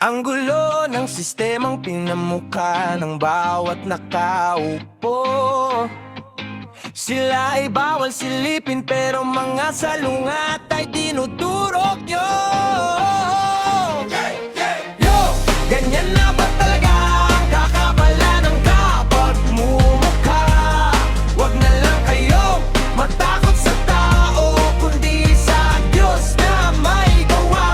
Ang gulo ng sistemang pinamukha ng bawat nakaupo. Sila ay bawal silipin pero mga salungat ay dinudurog nyo. Yo! Ganyan na ba talaga ang kakapala ng kapag mumukha? Wag na lang kayo matakot sa tao, kundi sa Diyos na may gawa.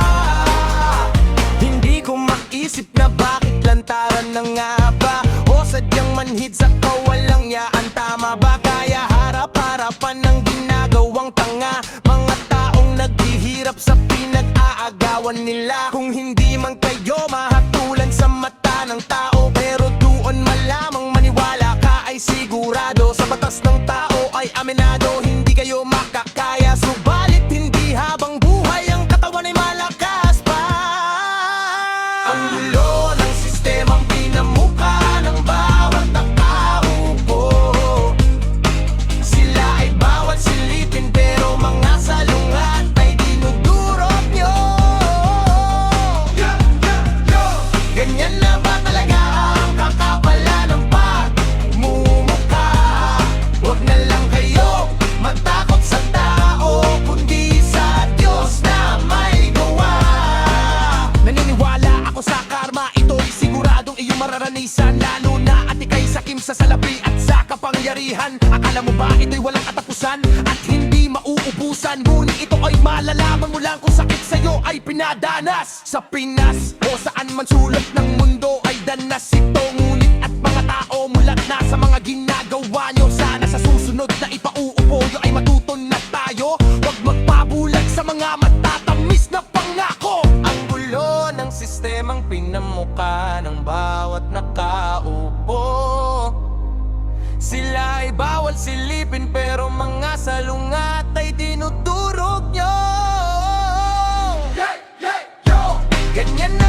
Hindi ko maisip na bakit lantaran na nga ba, o sadyang manhid sa kawalang yaan. Tama ba kaya harap-harapan ng ginagawang tanga? Mga taong naghihirap sa pinag-aagawan nila. Kung hindi man kayo mahatulan sa mata ng tao, pero doon malamang maniwala ka ay sigurado. Sa batas ng tao ay aminado, hindi kayo makakaya. Subalit hindi habang buhay ang katawan ay malakas pa. Ang gulo ng sistemang pinamukha ng bawat nakaupo. Sila ay bawal silipin pero mga salungat ay dinudurog nyo. Ganyan na ba talaga ang kakapala ng pagmumukha? Huwag na lang kayo matakot sa tao, kundi sa Diyos na may gawa. Naniniwala ako sa karma, ito'y siguradong iyong mararanisan. Lalo na at ika'y sakim sa salapi at sa kapangyarihan. Akala mo ba ito'y walang katapusan at hindi mauubusan? Ngunit ito ay malalaman mo lang kung sakit sa'yo ay pinadanas. Sa Pinas o saan man sulok ng mundo ay danas ito. Ngunit at mga tao mulat na sa mga ginagawa nyo. Sana sa susunod na ipauupo nyo ay matuton na tayo. Huwag magpabulag sa mga matatamis na pangako. Ang gulo ng sistemang pinamukha ng bawat nakaupo. Sila ay bawal silipin pero mga salungat ay dinudurog nyo. Ganyan na